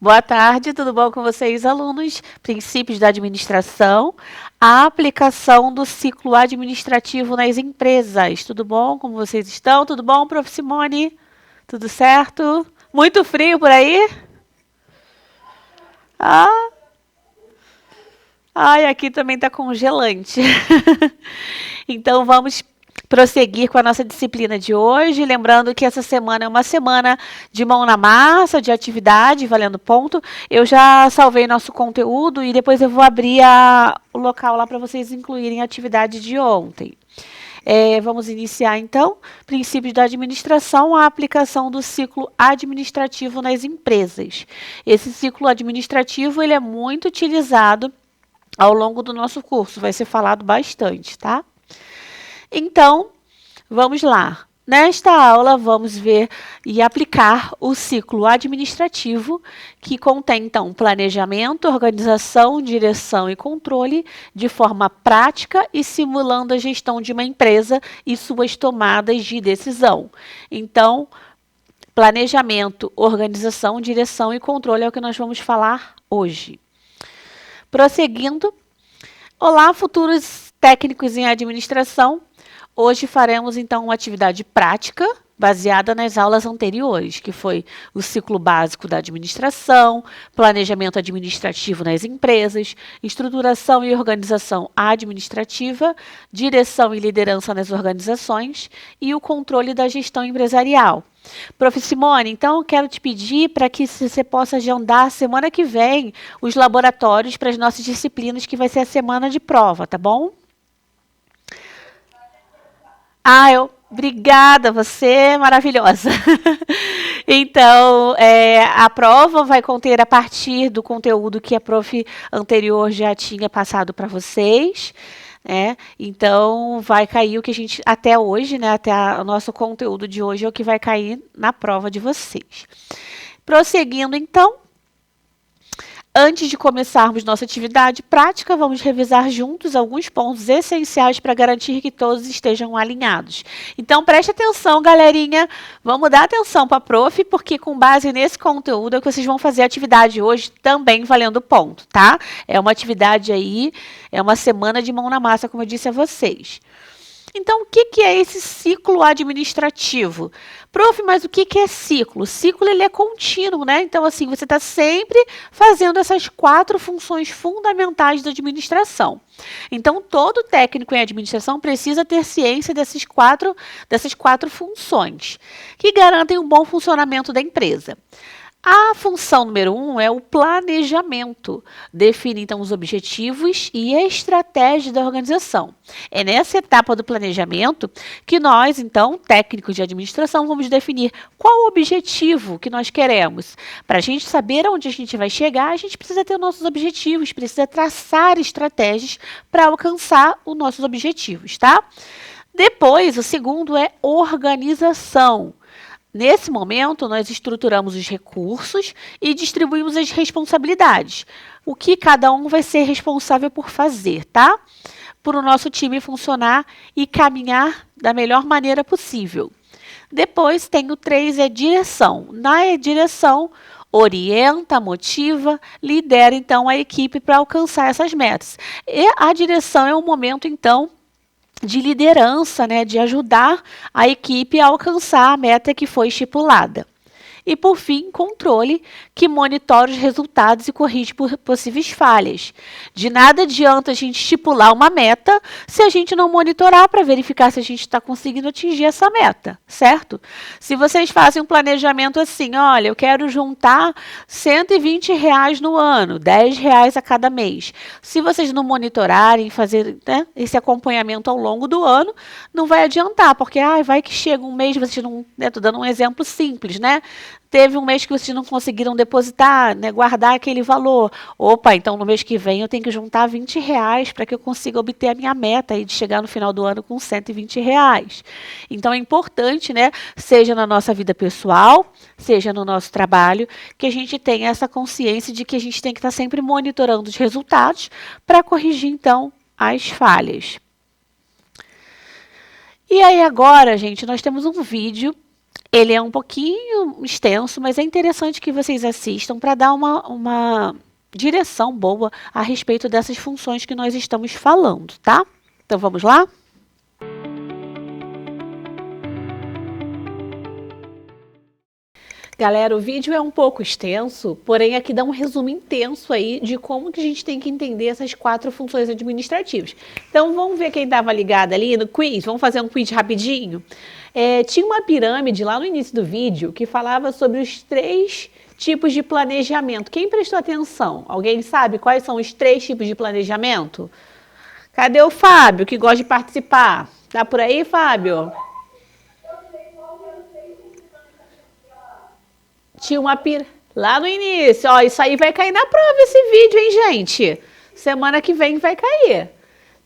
Boa tarde, tudo bom com vocês, alunos? Princípios da administração, a aplicação do ciclo administrativo nas empresas. Tudo bom? Como vocês estão? Tudo bom, prof. Simone? Tudo certo? Muito frio por aí? Ah, ai, aqui também está congelante. Então vamos prosseguir com a nossa disciplina de hoje, lembrando que essa semana é uma semana de mão na massa, de atividade, valendo ponto. Eu já salvei nosso conteúdo e depois eu vou abrir o local lá para vocês incluírem a atividade de ontem. Vamos iniciar então, princípios da administração, a aplicação do ciclo administrativo nas empresas. Esse ciclo administrativo ele é muito utilizado ao longo do nosso curso, vai ser falado bastante, tá? Então, vamos lá. Nesta aula, vamos ver e aplicar o ciclo administrativo, que contém, então, planejamento, organização, direção e controle, de forma prática e simulando a gestão de uma empresa e suas tomadas de decisão. Então, planejamento, organização, direção e controle é o que nós vamos falar hoje. Prosseguindo. Olá, futuros técnicos em administração. Hoje faremos, então, uma atividade prática baseada nas aulas anteriores, que foi o ciclo básico da administração, planejamento administrativo nas empresas, estruturação e organização administrativa, direção e liderança nas organizações e o controle da gestão empresarial. Prof. Simone, então eu quero te pedir para que você possa agendar semana que vem os laboratórios para as nossas disciplinas, que vai ser a semana de prova, tá bom? Obrigada, você é maravilhosa. Então, a prova vai conter a partir do conteúdo que a prof anterior já tinha passado para vocês. Então, vai cair o que a gente, até hoje, até o nosso conteúdo de hoje é o que vai cair na prova de vocês. Prosseguindo, então. Antes de começarmos nossa atividade prática, vamos revisar juntos alguns pontos essenciais para garantir que todos estejam alinhados. Então, preste atenção, galerinha. Vamos dar atenção para a prof, porque com base nesse conteúdo é que vocês vão fazer a atividade hoje também valendo ponto, tá? É uma atividade aí, é uma semana de mão na massa, como eu disse a vocês. Então, o que é esse ciclo administrativo? Prof, mas o que é ciclo? O ciclo ele é contínuo, né? Então, assim, você está sempre fazendo essas 4 funções fundamentais da administração. Então, todo técnico em administração precisa ter ciência dessas quatro funções, que garantem um bom funcionamento da empresa. A função número 1 é o planejamento. Define, então, os objetivos e a estratégia da organização. É nessa etapa do planejamento que nós, então, técnicos de administração, vamos definir qual o objetivo que nós queremos. Para a gente saber onde a gente vai chegar, a gente precisa ter nossos objetivos, precisa traçar estratégias para alcançar os nossos objetivos, tá? Depois, o segundo é organização. Nesse momento, nós estruturamos os recursos e distribuímos as responsabilidades. O que cada um vai ser responsável por fazer, tá? Para o nosso time funcionar e caminhar da melhor maneira possível. Depois tem o 3, é direção. Na direção, orienta, motiva, lidera, então, a equipe para alcançar essas metas. E a direção é um momento, então, de liderança, de ajudar a equipe a alcançar a meta que foi estipulada. E, por fim, controle, que monitora os resultados e corrige possíveis falhas. De nada adianta a gente estipular uma meta se a gente não monitorar para verificar se a gente está conseguindo atingir essa meta, certo? Se vocês fazem um planejamento assim, olha, eu quero juntar R$120 no ano, R$10 a cada mês. Se vocês não monitorarem, fazer esse acompanhamento ao longo do ano, não vai adiantar, porque vai que chega um mês, vocês não... Estou dando um exemplo simples, Teve um mês que vocês não conseguiram depositar, guardar aquele valor. Opa, então no mês que vem eu tenho que juntar R$20 para que eu consiga obter a minha meta aí de chegar no final do ano com R$120. Então é importante, seja na nossa vida pessoal, seja no nosso trabalho, que a gente tenha essa consciência de que a gente tem que estar sempre monitorando os resultados para corrigir, então, as falhas. E aí agora, gente, nós temos um vídeo Ele é um pouquinho extenso, mas é interessante que vocês assistam para dar uma direção boa a respeito dessas funções que nós estamos falando, tá? Então vamos lá? Galera, o vídeo é um pouco extenso, porém aqui dá um resumo intenso aí de como que a gente tem que entender essas 4 funções administrativas. Então vamos ver quem estava ligado ali no quiz, vamos fazer um quiz rapidinho. Tinha uma pirâmide lá no início do vídeo que falava sobre os 3 tipos de planejamento. Quem prestou atenção? Alguém sabe quais são os 3 tipos de planejamento? Cadê o Fábio, que gosta de participar? Tá por aí, Fábio? Tinha uma lá no início, ó, isso aí vai cair na prova esse vídeo, hein, gente? Semana que vem vai cair.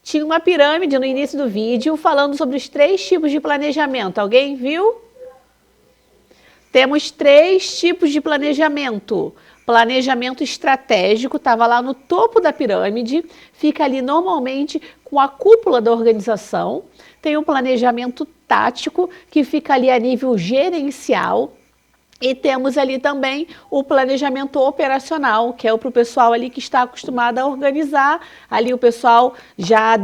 Tinha uma pirâmide no início do vídeo falando sobre os 3 tipos de planejamento. Alguém viu? Temos 3 tipos de planejamento. Planejamento estratégico, estava lá no topo da pirâmide, fica ali normalmente com a cúpula da organização. Tem um planejamento tático, que fica ali a nível gerencial. E temos ali também o planejamento operacional, que é para o pessoal ali que está acostumado a organizar, ali o pessoal já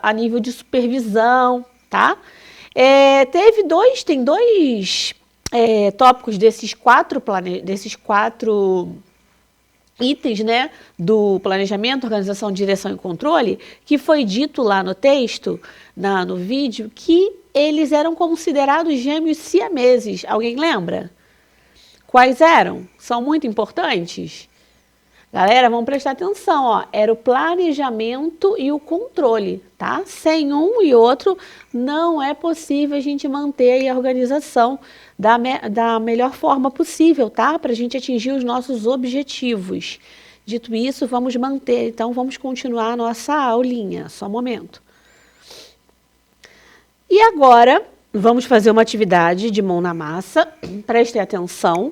a nível de supervisão, tá? Tem dois tópicos desses 4 itens, né, do planejamento, organização, direção e controle, que foi dito lá no texto, no vídeo, que eles eram considerados gêmeos siameses. Alguém lembra? Quais eram? São muito importantes? Galera, vamos prestar atenção, ó. Era o planejamento e o controle, tá? Sem um e outro, não é possível a gente manter aí a organização da melhor forma possível, tá? Para a gente atingir os nossos objetivos. Dito isso, vamos manter, então vamos continuar a nossa aulinha, só um momento. E agora, vamos fazer uma atividade de mão na massa, prestem atenção.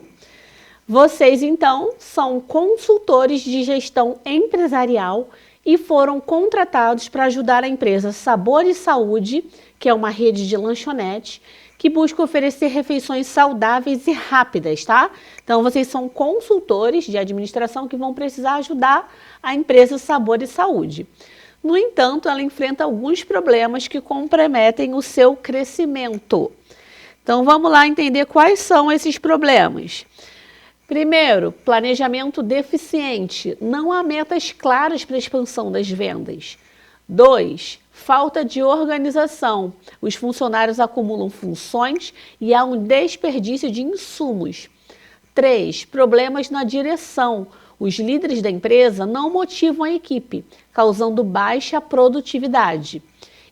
Vocês, então, são consultores de gestão empresarial e foram contratados para ajudar a empresa Sabor e Saúde, que é uma rede de lanchonete, que busca oferecer refeições saudáveis e rápidas, tá? Então, vocês são consultores de administração que vão precisar ajudar a empresa Sabor e Saúde. No entanto, ela enfrenta alguns problemas que comprometem o seu crescimento. Então, vamos lá entender quais são esses problemas. Primeiro, planejamento deficiente. Não há metas claras para a expansão das vendas. 2, falta de organização. Os funcionários acumulam funções e há um desperdício de insumos. 3, problemas na direção. Os líderes da empresa não motivam a equipe, causando baixa produtividade.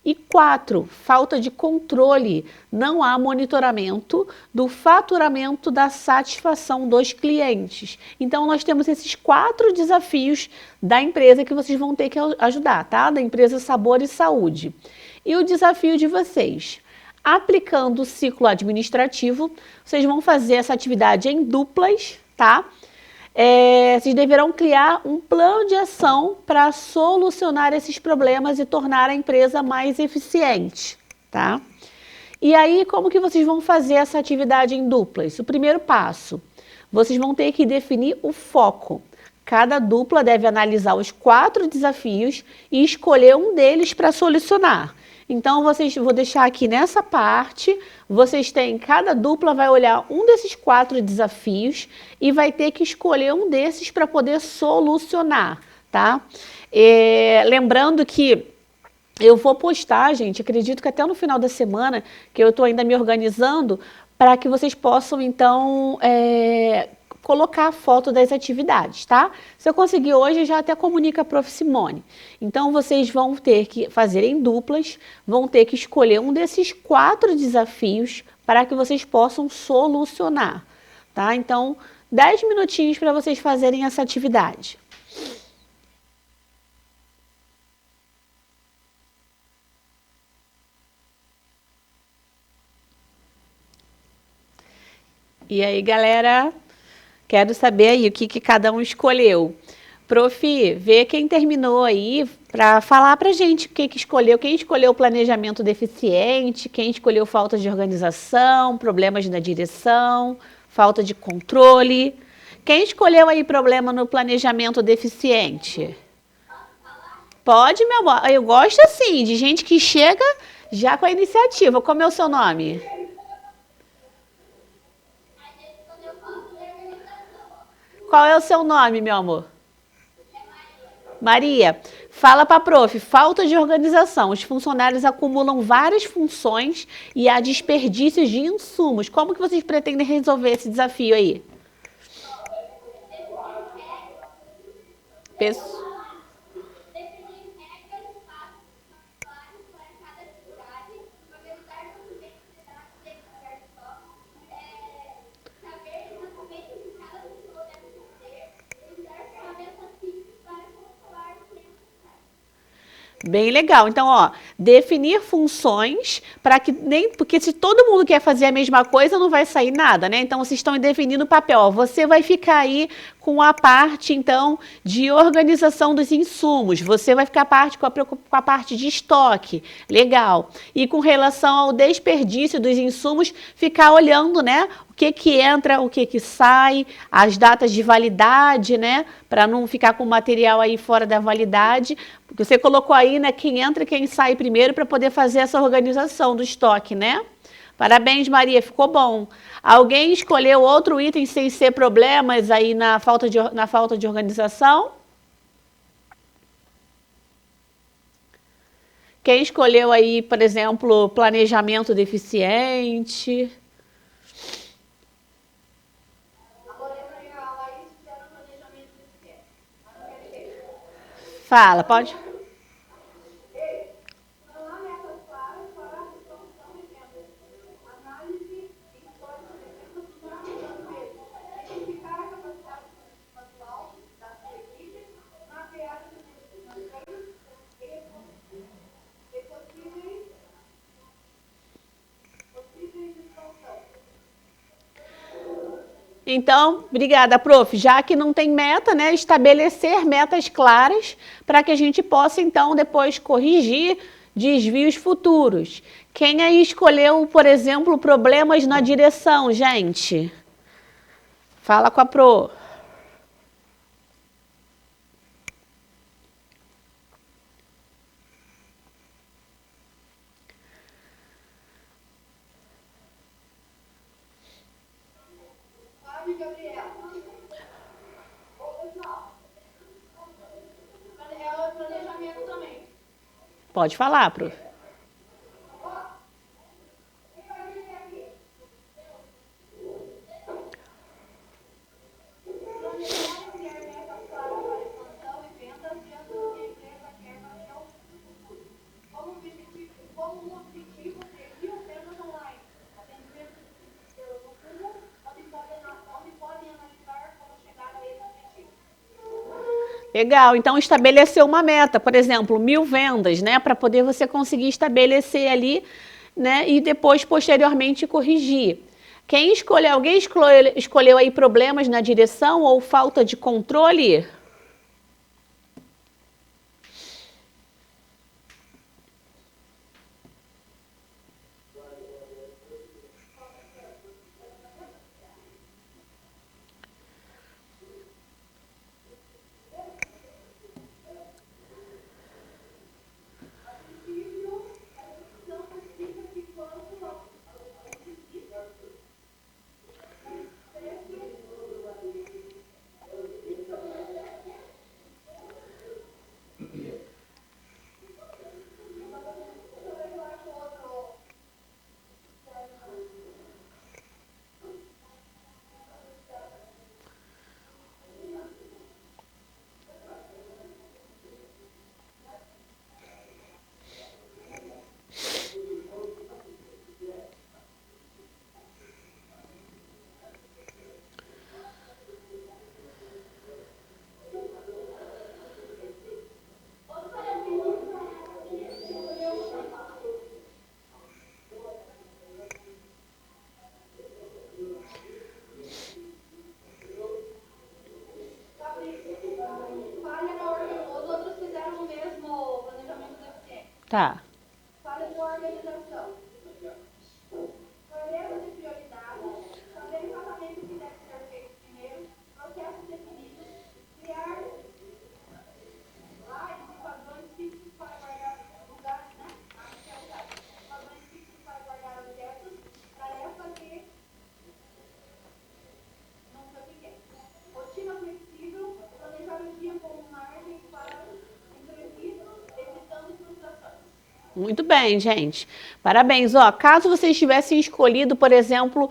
E 4, falta de controle. Não há monitoramento do faturamento da satisfação dos clientes. Então, nós temos esses 4 desafios da empresa que vocês vão ter que ajudar, tá? Da empresa Sabor e Saúde. E o desafio de vocês? Aplicando o ciclo administrativo, vocês vão fazer essa atividade em duplas, tá? Vocês deverão criar um plano de ação para solucionar esses problemas e tornar a empresa mais eficiente, tá? E aí, como que vocês vão fazer essa atividade em duplas? O primeiro passo, vocês vão ter que definir o foco. Cada dupla deve analisar os 4 desafios e escolher um deles para solucionar. Então, vou deixar aqui nessa parte, cada dupla vai olhar um desses 4 desafios e vai ter que escolher um desses para poder solucionar, tá? Lembrando que eu vou postar, gente, acredito que até no final da semana, que eu estou ainda me organizando, para que vocês possam, então, colocar a foto das atividades, tá? Se eu conseguir hoje, já até comunica a Prof. Simone. Então, vocês vão ter que fazer em duplas, vão ter que escolher um desses 4 desafios para que vocês possam solucionar, tá? Então, 10 minutinhos para vocês fazerem essa atividade. E aí, galera, quero saber aí o que cada um escolheu. Prof, vê quem terminou aí para falar para gente o que, que escolheu, quem escolheu o planejamento deficiente, quem escolheu falta de organização, problemas na direção, falta de controle. Quem escolheu aí problema no planejamento deficiente? Pode, meu amor. Eu gosto assim de gente que chega já com a iniciativa. Como é o seu nome? Qual é o seu nome, meu amor? Maria, fala para a prof, falta de organização. Os funcionários acumulam várias funções e há desperdícios de insumos. Como que vocês pretendem resolver esse desafio aí? Pesso- Bem legal. Então, ó, definir funções para que nem porque se todo mundo quer fazer a mesma coisa, não vai sair nada, né? Então, vocês estão definindo o papel. Ó, você vai ficar aí com a parte, então, de organização dos insumos. Você vai ficar com a parte de estoque. Legal. E com relação ao desperdício dos insumos, ficar olhando, né? O que que entra, o que que sai, as datas de validade, né? Para não ficar com o material aí fora da validade. Porque você colocou aí, né, quem entra e quem sai primeiro para poder fazer essa organização do estoque, né? Parabéns, Maria, ficou bom. Alguém escolheu outro item sem ser problemas aí na falta de organização? Quem escolheu aí, por exemplo, planejamento deficiente? Fala, pode. Então, obrigada, prof. Já que não tem meta, né, estabelecer metas claras para que a gente possa, então, depois corrigir desvios futuros. Quem aí escolheu, por exemplo, problemas na direção, gente? Fala com a pro. Pode falar, prof. Legal, então estabelecer uma meta, por exemplo, 1.000 vendas, né? Para poder você conseguir estabelecer ali, né? E depois, posteriormente, corrigir. Quem escolheu, alguém escolheu aí problemas na direção ou falta de controle? Tá. Fala de organização. Clareza de prioridades, saber exatamente o que deve ser feito primeiro, processos definidos, criar lives e padrões fixos para guardar lugares, né? Padrões fixos para guardar objetos, tarefa que não sei o que é. Rotina flexível, planejar o dia com margem para imprevistos, evitando frustrações. Muito bem, gente. Parabéns. Ó, caso vocês tivessem escolhido, por exemplo,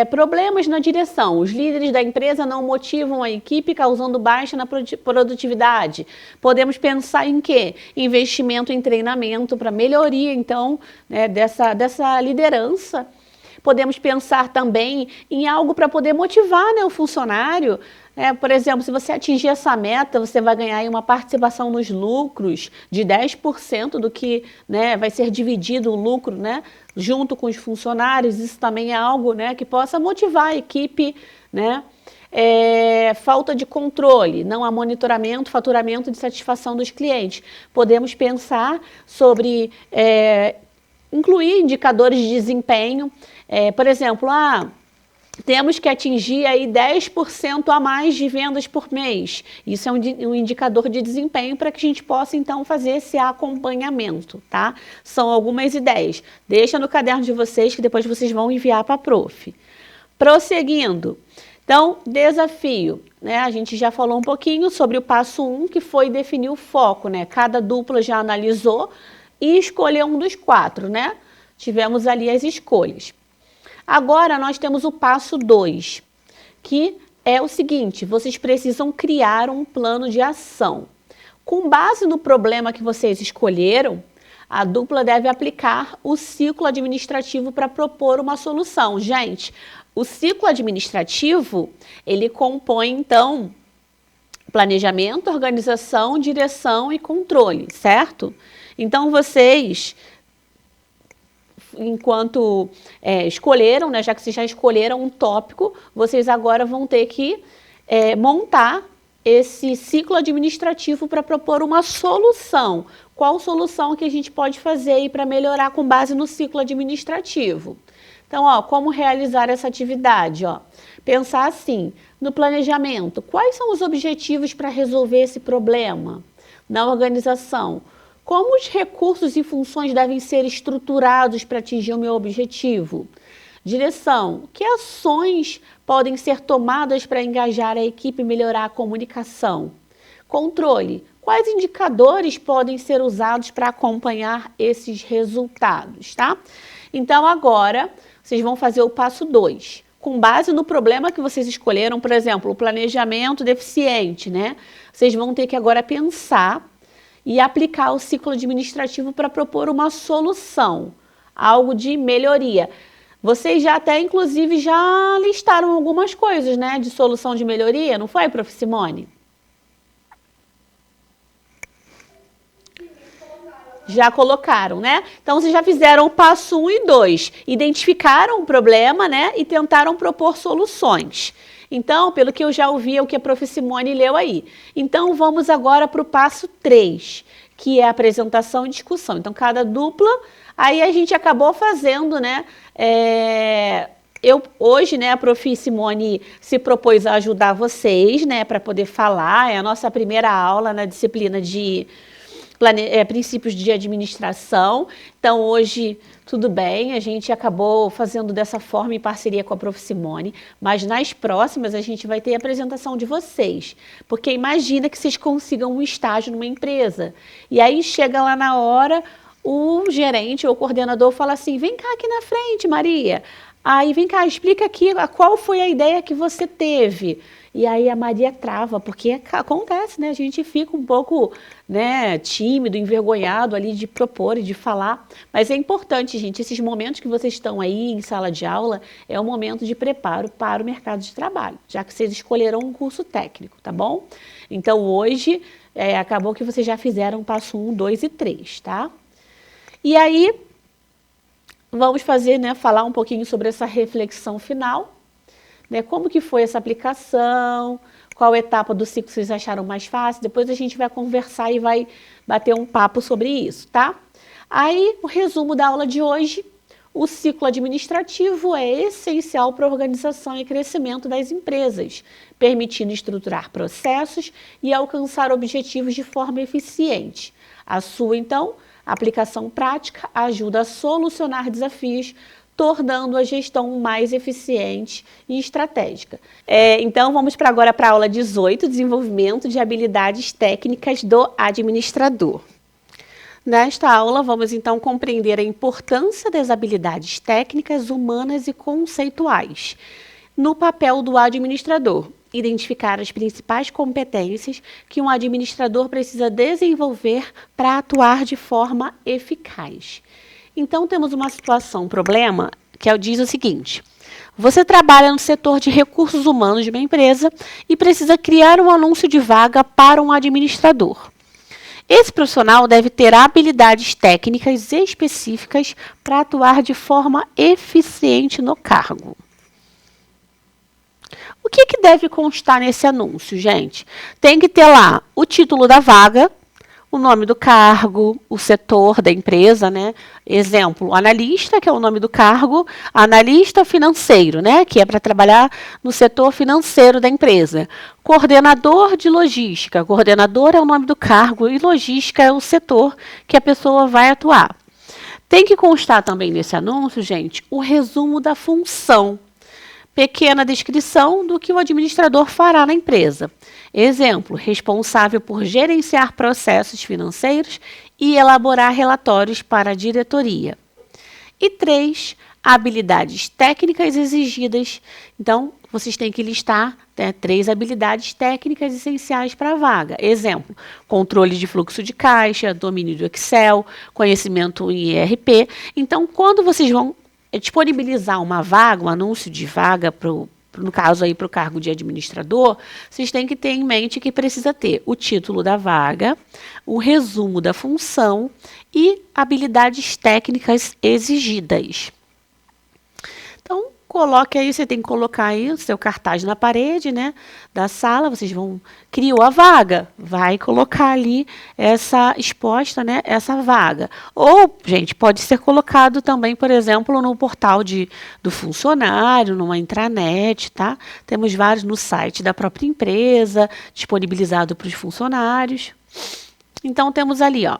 problemas na direção, os líderes da empresa não motivam a equipe, causando baixa na produtividade. Podemos pensar em quê? Investimento em treinamento para melhoria, então, né, dessa liderança. Podemos pensar também em algo para poder motivar, né, o funcionário. Por exemplo, se você atingir essa meta, você vai ganhar aí uma participação nos lucros de 10% do que, né, vai ser dividido o lucro, né, junto com os funcionários. Isso também é algo, né, que possa motivar a equipe, né? Falta de controle, não há monitoramento, faturamento de satisfação dos clientes. Podemos pensar sobre incluir indicadores de desempenho. Por exemplo, temos que atingir aí 10% a mais de vendas por mês. Isso é um indicador de desempenho para que a gente possa, então, fazer esse acompanhamento, tá? São algumas ideias. Deixa no caderno de vocês que depois vocês vão enviar para a prof. Prosseguindo. Então, desafio, né? A gente já falou um pouquinho sobre o passo 1, que foi definir o foco, né? Cada dupla já analisou e escolheu um dos 4, né? Tivemos ali as escolhas. Agora nós temos o passo 2, que é o seguinte: vocês precisam criar um plano de ação. Com base no problema que vocês escolheram, a dupla deve aplicar o ciclo administrativo para propor uma solução. Gente, o ciclo administrativo, ele compõe, então, planejamento, organização, direção e controle, certo? Então, vocês, enquanto escolheram, né, já que vocês já escolheram um tópico, vocês agora vão ter que montar esse ciclo administrativo para propor uma solução. Qual solução que a gente pode fazer para melhorar com base no ciclo administrativo? Então, ó, como realizar essa atividade? Ó, pensar assim, no planejamento, quais são os objetivos para resolver esse problema? Na organização, como os recursos e funções devem ser estruturados para atingir o meu objetivo? Direção, que ações podem ser tomadas para engajar a equipe e melhorar a comunicação? Controle, quais indicadores podem ser usados para acompanhar esses resultados, tá? Então, agora, vocês vão fazer o passo 2. Com base no problema que vocês escolheram, por exemplo, o planejamento deficiente, né? Vocês vão ter que agora pensar e aplicar o ciclo administrativo para propor uma solução, algo de melhoria. Vocês já até, inclusive, já listaram algumas coisas, né, de solução de melhoria, não foi, prof. Simone? Já colocaram, né? Então, vocês já fizeram o passo 1 e 2, identificaram o problema, né, e tentaram propor soluções. Então, pelo que eu já ouvi, é o que a prof. Simone leu aí. Então, vamos agora para o passo 3, que é a apresentação e discussão. Então, cada dupla, aí a gente acabou fazendo, né? Hoje, né, a prof. Simone se propôs a ajudar vocês, né, para poder falar. É a nossa primeira aula na disciplina de princípios de administração. Então, hoje, tudo bem, a gente acabou fazendo dessa forma em parceria com a prof. Simone, mas nas próximas a gente vai ter a apresentação de vocês, porque imagina que vocês consigam um estágio numa empresa, e aí chega lá na hora, o gerente ou o coordenador fala assim, vem cá aqui na frente, Maria, aí vem cá, explica aqui qual foi a ideia que você teve. E aí a Maria trava, porque acontece, né? A gente fica um pouco, né, tímido, envergonhado ali de propor e de falar. Mas é importante, gente, esses momentos que vocês estão aí em sala de aula é um momento de preparo para o mercado de trabalho, já que vocês escolheram um curso técnico, tá bom? Então hoje acabou que vocês já fizeram passo 1, 2 e 3, tá? E aí vamos fazer, né, falar um pouquinho sobre essa reflexão final. Né, como que foi essa aplicação, qual etapa do ciclo vocês acharam mais fácil, depois a gente vai conversar e vai bater um papo sobre isso, tá? Aí, o resumo da aula de hoje. O ciclo administrativo é essencial para a organização e crescimento das empresas, permitindo estruturar processos e alcançar objetivos de forma eficiente. A sua, então, aplicação prática ajuda a solucionar desafios, tornando a gestão mais eficiente e estratégica. Então, vamos agora para a aula 18, desenvolvimento de habilidades técnicas do administrador. Nesta aula, vamos então compreender a importância das habilidades técnicas, humanas e conceituais no papel do administrador, identificar as principais competências que um administrador precisa desenvolver para atuar de forma eficaz. Então, temos uma situação, um problema, que diz o seguinte: você trabalha no setor de recursos humanos de uma empresa e precisa criar um anúncio de vaga para um administrador. Esse profissional deve ter habilidades técnicas específicas para atuar de forma eficiente no cargo. O que deve constar nesse anúncio, gente? Tem que ter lá o título da vaga, o nome do cargo, o setor da empresa, né? Exemplo, analista, que é o nome do cargo, analista financeiro, né? Que é para trabalhar no setor financeiro da empresa. Coordenador de logística, coordenador é o nome do cargo e logística é o setor que a pessoa vai atuar. Tem que constar também nesse anúncio, gente, o resumo da função. Pequena descrição do que o administrador fará na empresa. Exemplo, responsável por gerenciar processos financeiros e elaborar relatórios para a diretoria. E 3, habilidades técnicas exigidas. Então, vocês têm que listar 3 habilidades técnicas essenciais para a vaga. Exemplo, controle de fluxo de caixa, domínio do Excel, conhecimento em ERP. Então, quando vocês vão disponibilizar uma vaga, um anúncio de vaga no caso aí para o cargo de administrador, vocês têm que ter em mente que precisa ter o título da vaga, o resumo da função e habilidades técnicas exigidas. Então, coloque aí, você tem que colocar aí o seu cartaz na parede, né, da sala, vocês criou a vaga, vai colocar ali exposta, né, essa vaga. Ou, gente, pode ser colocado também, por exemplo, no portal do funcionário, numa intranet, tá? Temos vários no site da própria empresa, disponibilizado para os funcionários. Então, temos ali, ó,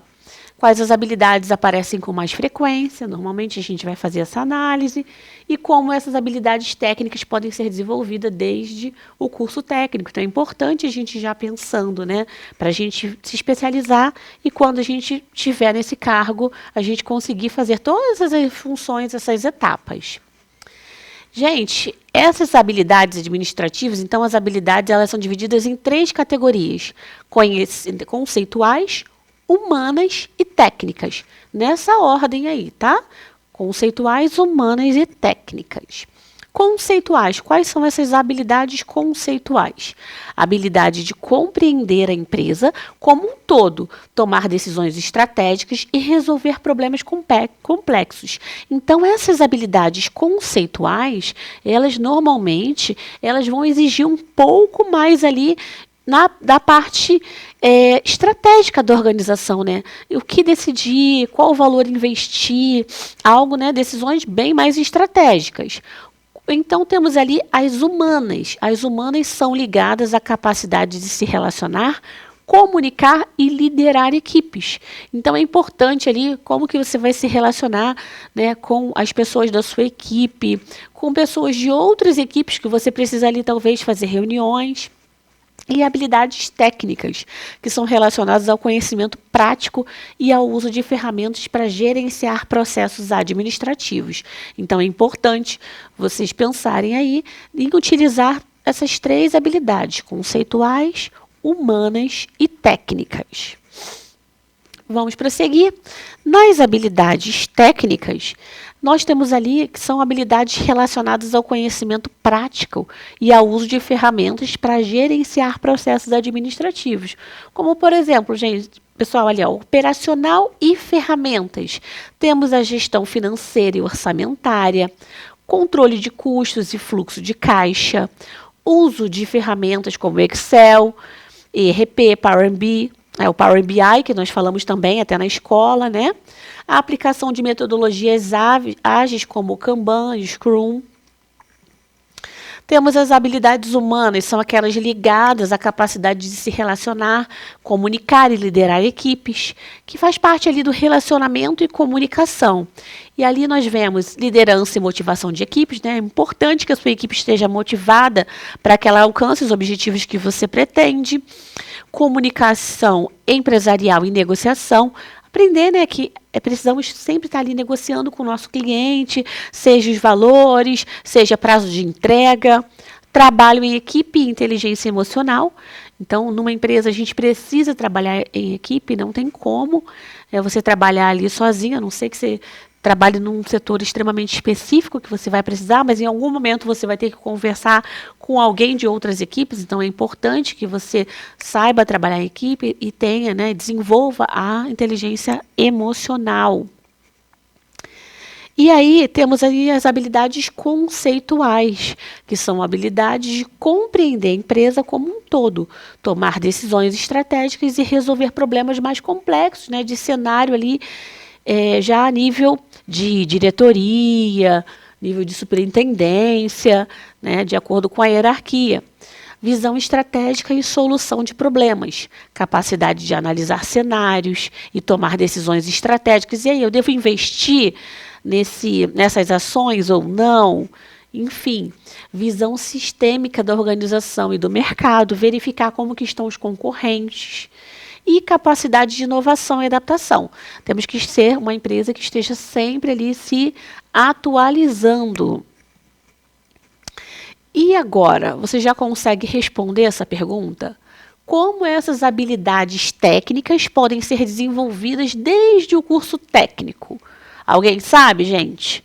quais as habilidades aparecem com mais frequência, normalmente a gente vai fazer essa análise, e como essas habilidades técnicas podem ser desenvolvidas desde o curso técnico. Então é importante a gente já pensando, né, para a gente se especializar e quando a gente estiver nesse cargo, a gente conseguir fazer todas as funções, essas etapas. Gente, essas habilidades administrativas, então as habilidades elas são divididas em 3 categorias: conceituais, humanas e técnicas. Nessa ordem aí, tá? Conceituais, humanas e técnicas. Conceituais, quais são essas habilidades conceituais? Habilidade de compreender a empresa como um todo, tomar decisões estratégicas e resolver problemas complexos. Então, essas habilidades conceituais, elas normalmente, elas vão exigir um pouco mais ali da parte estratégica da organização, né? O que decidir, qual valor investir, algo, né? Decisões bem mais estratégicas. Então, temos ali as humanas. As humanas são ligadas à capacidade de se relacionar, comunicar e liderar equipes. Então, é importante ali como que você vai se relacionar, né, com as pessoas da sua equipe, com pessoas de outras equipes que você precisa ali talvez fazer reuniões. E habilidades técnicas, que são relacionadas ao conhecimento prático e ao uso de ferramentas para gerenciar processos administrativos. Então, é importante vocês pensarem aí em utilizar essas 3 habilidades, conceituais, humanas e técnicas. Vamos prosseguir. Nas habilidades técnicas, nós temos ali que são habilidades relacionadas ao conhecimento prático e ao uso de ferramentas para gerenciar processos administrativos. Como, por exemplo, gente, pessoal, ali, ó, operacional e ferramentas. Temos a gestão financeira e orçamentária, controle de custos e fluxo de caixa, uso de ferramentas como Excel, ERP, Power BI, o Power BI, que nós falamos também até na escola, né? A aplicação de metodologias ágeis como o Kanban e o Scrum. Temos as habilidades humanas, são aquelas ligadas à capacidade de se relacionar, comunicar e liderar equipes, que faz parte ali do relacionamento e comunicação. E ali nós vemos liderança e motivação de equipes, né? É importante que a sua equipe esteja motivada para que ela alcance os objetivos que você pretende. Comunicação empresarial e negociação. Aprender, né, que precisamos sempre estar ali negociando com o nosso cliente, seja os valores, seja prazo de entrega, trabalho em equipe e inteligência emocional. Então, numa empresa, a gente precisa trabalhar em equipe, não tem como você trabalhar ali sozinho, a não ser que você trabalhe num setor extremamente específico que você vai precisar, mas em algum momento você vai ter que conversar com alguém de outras equipes, então é importante que você saiba trabalhar em equipe e tenha, né, desenvolva a inteligência emocional. E aí temos aí as habilidades conceituais, que são habilidades de compreender a empresa como um todo, tomar decisões estratégicas e resolver problemas mais complexos, né, de cenário ali já a nível de diretoria, nível de superintendência, né, de acordo com a hierarquia. Visão estratégica e solução de problemas, capacidade de analisar cenários e tomar decisões estratégicas. E aí, eu devo investir nessas ações ou não? Enfim, visão sistêmica da organização e do mercado, verificar como que estão os concorrentes. E capacidade de inovação e adaptação. Temos que ser uma empresa que esteja sempre ali se atualizando. E agora, você já consegue responder essa pergunta? Como essas habilidades técnicas podem ser desenvolvidas desde o curso técnico? Alguém sabe, gente?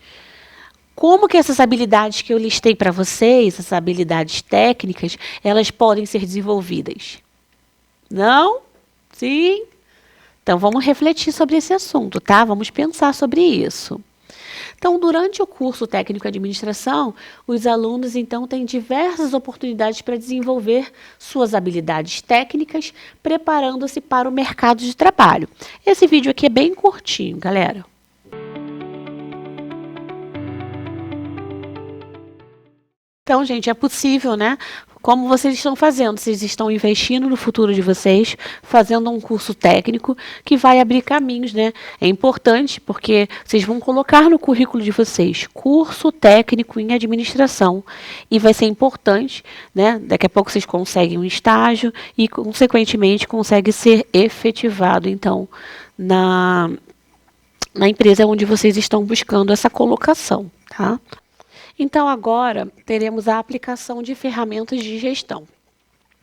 Como que essas habilidades que eu listei para vocês, essas habilidades técnicas, elas podem ser desenvolvidas? Não? Sim? Então, vamos refletir sobre esse assunto, tá? Vamos pensar sobre isso. Então, durante o curso técnico de administração, os alunos, então, têm diversas oportunidades para desenvolver suas habilidades técnicas, preparando-se para o mercado de trabalho. Esse vídeo aqui é bem curtinho, galera. Então, gente, é possível, né? Como vocês estão fazendo? Vocês estão investindo no futuro de vocês, fazendo um curso técnico que vai abrir caminhos, né? É importante porque vocês vão colocar no currículo de vocês curso técnico em administração e vai ser importante, né? Daqui a pouco vocês conseguem um estágio e, consequentemente, consegue ser efetivado, então, na empresa onde vocês estão buscando essa colocação, tá? Então, agora, teremos a aplicação de ferramentas de gestão.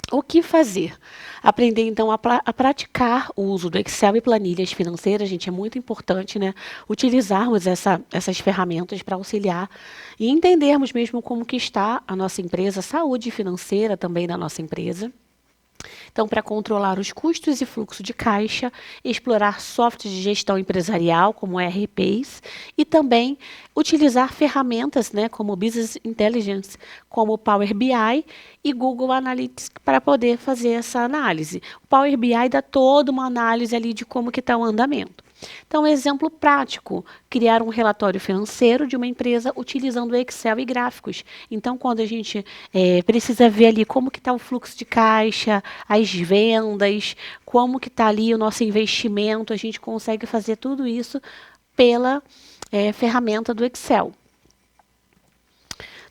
O que fazer? Aprender, então, a praticar o uso do Excel e planilhas financeiras. Gente, é muito importante, né, utilizarmos essas ferramentas para auxiliar e entendermos mesmo como que está a nossa empresa, a saúde financeira também da nossa empresa. Então, para controlar os custos e fluxo de caixa, explorar softwares de gestão empresarial, como ERPs, e também utilizar ferramentas, né, como Business Intelligence, como Power BI e Google Analytics, para poder fazer essa análise. O Power BI dá toda uma análise ali de como que está o andamento. Então, exemplo prático, criar um relatório financeiro de uma empresa utilizando Excel e gráficos. Então, quando a gente precisa ver ali como que está o fluxo de caixa, as vendas, como que está ali o nosso investimento, a gente consegue fazer tudo isso pela ferramenta do Excel.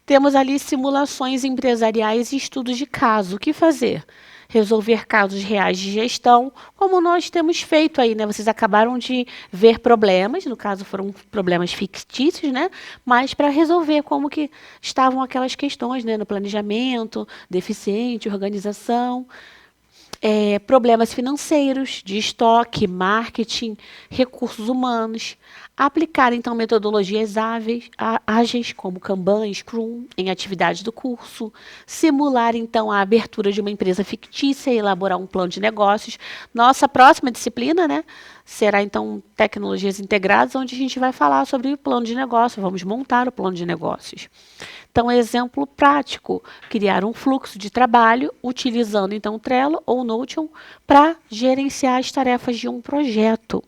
Temos ali simulações empresariais e estudos de caso. O que fazer? Resolver casos reais de gestão, como nós temos feito aí, né? Vocês acabaram de ver problemas, no caso foram problemas fictícios, né? Mas para resolver como que estavam aquelas questões, né? No planejamento, deficiente, organização, problemas financeiros, de estoque, marketing, recursos humanos, Aplicar, então, metodologias ágeis, como Kanban e Scrum, em atividades do curso. Simular, então, a abertura de uma empresa fictícia e elaborar um plano de negócios. Nossa próxima disciplina, né, será, então, Tecnologias Integradas, onde a gente vai falar sobre o plano de negócio. Vamos montar o plano de negócios. Então, exemplo prático, criar um fluxo de trabalho utilizando, então, o Trello ou Notion para gerenciar as tarefas de um projeto.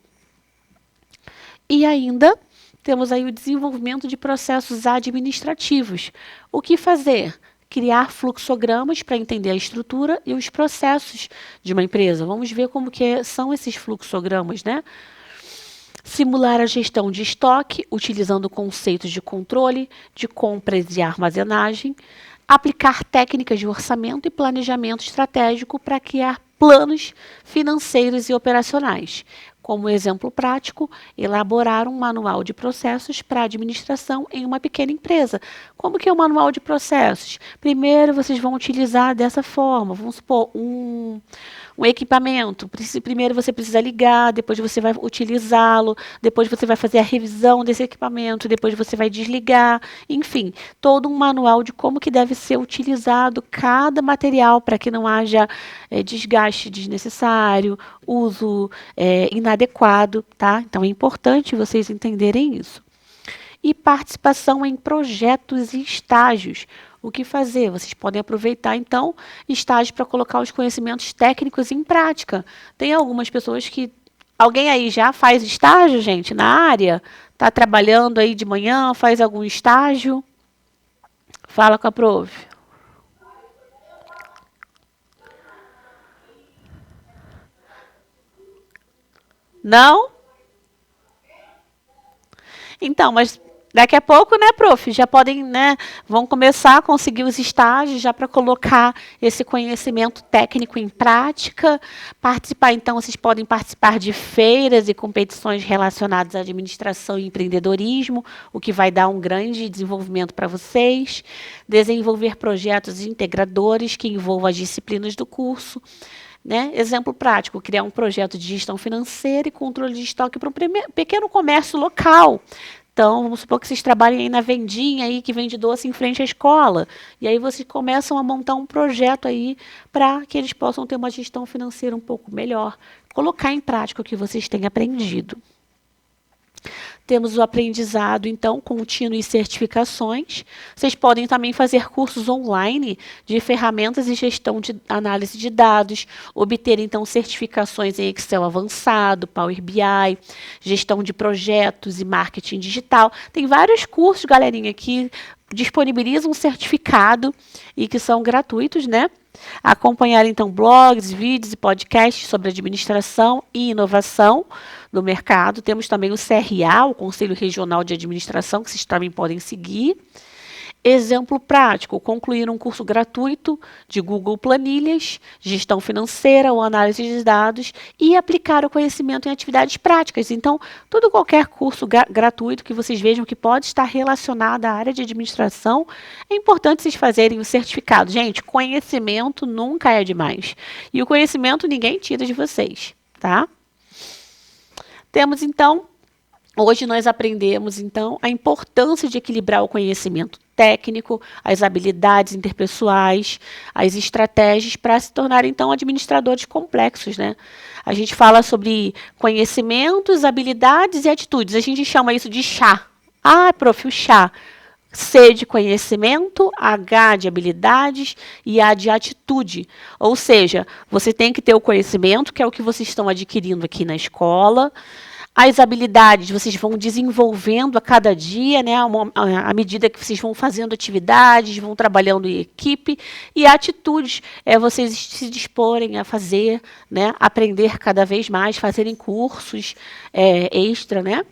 E ainda temos aí o desenvolvimento de processos administrativos. O que fazer? Criar fluxogramas para entender a estrutura e os processos de uma empresa. Vamos ver como que são esses fluxogramas, né? Simular a gestão de estoque, utilizando conceitos de controle, de compras e armazenagem. Aplicar técnicas de orçamento e planejamento estratégico para criar planos financeiros e operacionais. Como exemplo prático, elaborar um manual de processos para administração em uma pequena empresa. Como que é o manual de processos? Primeiro, vocês vão utilizar dessa forma. Vamos supor, um equipamento. Primeiro você precisa ligar, depois você vai utilizá-lo, depois você vai fazer a revisão desse equipamento, depois você vai desligar. Enfim, todo um manual de como que deve ser utilizado cada material para que não haja desgaste desnecessário, uso inadequado, tá? Então é importante vocês entenderem isso. E participação em projetos e estágios. O que fazer? Vocês podem aproveitar, então, estágios para colocar os conhecimentos técnicos em prática. Tem algumas pessoas que... Alguém aí já faz estágio, gente, na área? Está trabalhando aí de manhã, faz algum estágio? Fala com a prof. Não? Então, mas daqui a pouco, né, prof, já podem, né, vão começar a conseguir os estágios já para colocar esse conhecimento técnico em prática. Participar, então, vocês podem participar de feiras e competições relacionadas à administração e empreendedorismo, o que vai dar um grande desenvolvimento para vocês. Desenvolver projetos integradores que envolvam as disciplinas do curso. Né? Exemplo prático, criar um projeto de gestão financeira e controle de estoque para um pequeno comércio local. Então, vamos supor que vocês trabalhem aí na vendinha aí, que vende doce em frente à escola. E aí vocês começam a montar um projeto aí para que eles possam ter uma gestão financeira um pouco melhor. Colocar em prática o que vocês têm aprendido. Temos o aprendizado, então, contínuo e certificações. Vocês podem também fazer cursos online de ferramentas e gestão de análise de dados, obter, então, certificações em Excel avançado, Power BI, gestão de projetos e marketing digital. Tem vários cursos, galerinha, que disponibilizam um certificado e que são gratuitos, né? Acompanhar, então, blogs, vídeos e podcasts sobre administração e inovação no mercado. Temos também o CRA, o Conselho Regional de Administração, que vocês também podem seguir. Exemplo prático, concluir um curso gratuito de Google Planilhas, gestão financeira ou análise de dados e aplicar o conhecimento em atividades práticas. Então, qualquer curso gratuito que vocês vejam que pode estar relacionado à área de administração, é importante vocês fazerem o certificado. Gente, conhecimento nunca é demais. E o conhecimento ninguém tira de vocês, tá? Temos, então, hoje nós aprendemos, então, a importância de equilibrar o conhecimento técnico, as habilidades interpessoais, as estratégias para se tornar, então, administradores complexos, né? A gente fala sobre conhecimentos, habilidades e atitudes. A gente chama isso de chá. Ah, prof, o chá. C de conhecimento, H de habilidades e A de atitude. Ou seja, você tem que ter o conhecimento, que é o que vocês estão adquirindo aqui na escola. As habilidades vocês vão desenvolvendo a cada dia, né, à medida que vocês vão fazendo atividades, vão trabalhando em equipe. E atitudes é vocês se disporem a fazer, né, aprender cada vez mais, fazerem cursos extra, né?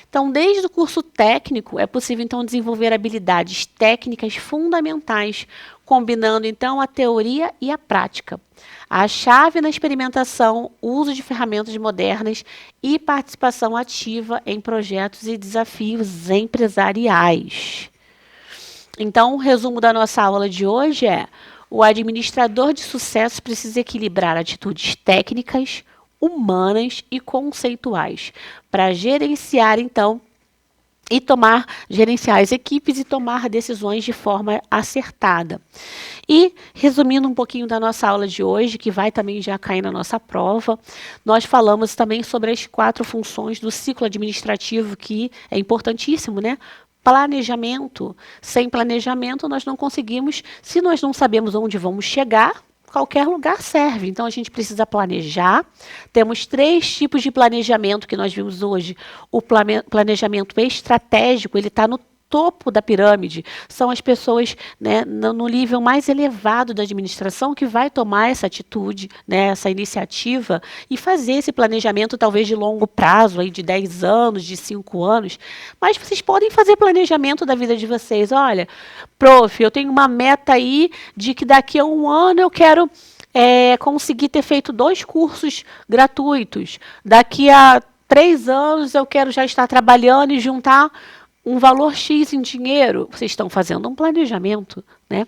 Então, desde o curso técnico, é possível, então, desenvolver habilidades técnicas fundamentais, combinando, então, a teoria e a prática. A chave na experimentação, uso de ferramentas modernas e participação ativa em projetos e desafios empresariais. Então, o resumo da nossa aula de hoje é: o administrador de sucesso precisa equilibrar atitudes técnicas, humanas e conceituais para gerenciar, então, e gerenciar as equipes e tomar decisões de forma acertada. E, resumindo um pouquinho da nossa aula de hoje, que vai também já cair na nossa prova, nós falamos também sobre as 4 funções do ciclo administrativo, que é importantíssimo, né? Planejamento. Sem planejamento, nós não conseguimos, se nós não sabemos onde vamos chegar, qualquer lugar serve. Então, a gente precisa planejar. Temos 3 tipos de planejamento que nós vimos hoje. O planejamento estratégico, ele está no topo da pirâmide. São as pessoas, né, no nível mais elevado da administração que vai tomar essa atitude, né, essa iniciativa e fazer esse planejamento talvez de longo prazo, aí de 10 anos, de 5 anos. Mas vocês podem fazer planejamento da vida de vocês. Olha, prof, eu tenho uma meta aí de que daqui a 1 ano eu quero conseguir ter feito 2 cursos gratuitos. Daqui a 3 anos eu quero já estar trabalhando e juntar um valor X em dinheiro. Vocês estão fazendo um planejamento, né?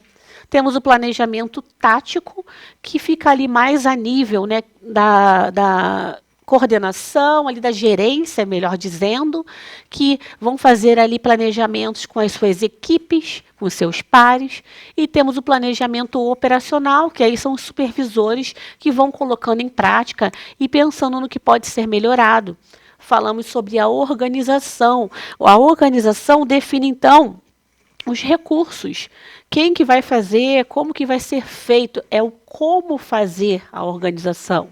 Temos o planejamento tático, que fica ali mais a nível, né, da coordenação, ali da gerência, melhor dizendo, que vão fazer ali planejamentos com as suas equipes, com os seus pares. E temos o planejamento operacional, que aí são os supervisores que vão colocando em prática e pensando no que pode ser melhorado. Falamos sobre a organização. A organização define, então, os recursos. Quem que vai fazer, como que vai ser feito, é o como fazer a organização.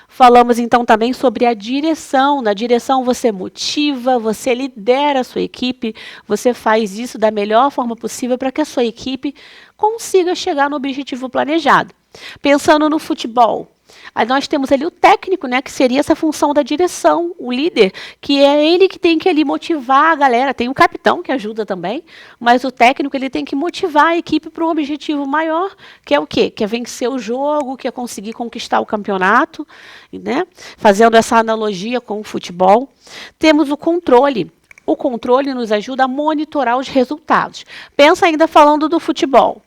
Falamos, então, também sobre a direção. Na direção você motiva, você lidera a sua equipe, você faz isso da melhor forma possível para que a sua equipe consiga chegar no objetivo planejado. Pensando no futebol, aí nós temos ali o técnico, né, que seria essa função da direção, o líder, que é ele que tem que ali motivar a galera. Tem o capitão que ajuda também, mas o técnico ele tem que motivar a equipe para um objetivo maior, que é o quê? Que é vencer o jogo, que é conseguir conquistar o campeonato, né? Fazendo essa analogia com o futebol. Temos o controle. O controle nos ajuda a monitorar os resultados. Pensa ainda falando do futebol.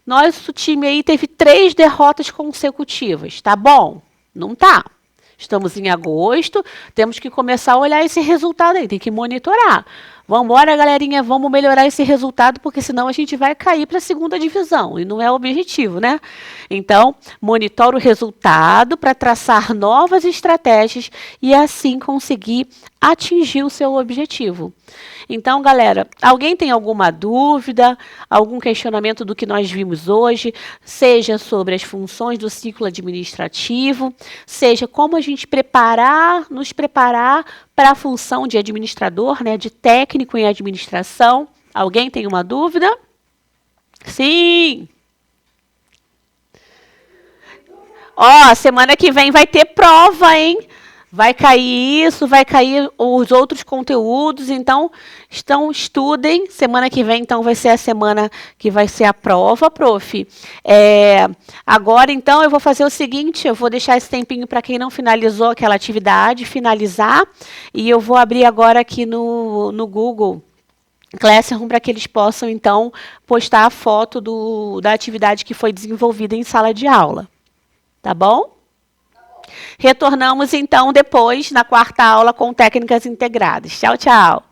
Nosso time aí teve 3 derrotas consecutivas. Tá bom? Não tá. Estamos em agosto, temos que começar a olhar esse resultado aí, tem que monitorar. Vamos embora, galerinha, vamos melhorar esse resultado, porque senão a gente vai cair para a 2ª divisão, e não é o objetivo, né? Então, monitora o resultado para traçar novas estratégias e assim conseguir atingir o seu objetivo. Então, galera, alguém tem alguma dúvida, algum questionamento do que nós vimos hoje, seja sobre as funções do ciclo administrativo, seja como a gente nos preparar para a função de administrador, né, de técnico em administração? Alguém tem uma dúvida? Sim! Ó, semana que vem vai ter prova, hein? Vai cair isso, vai cair os outros conteúdos, então estudem. Semana que vem, então, vai ser a semana que vai ser a prova, prof. Agora, então, eu vou fazer o seguinte, eu vou deixar esse tempinho para quem não finalizou aquela atividade, finalizar, e eu vou abrir agora aqui no Google Classroom para que eles possam, então, postar a foto da atividade que foi desenvolvida em sala de aula. Tá bom? Retornamos, então, depois, na 4ª aula com técnicas integradas. Tchau, tchau.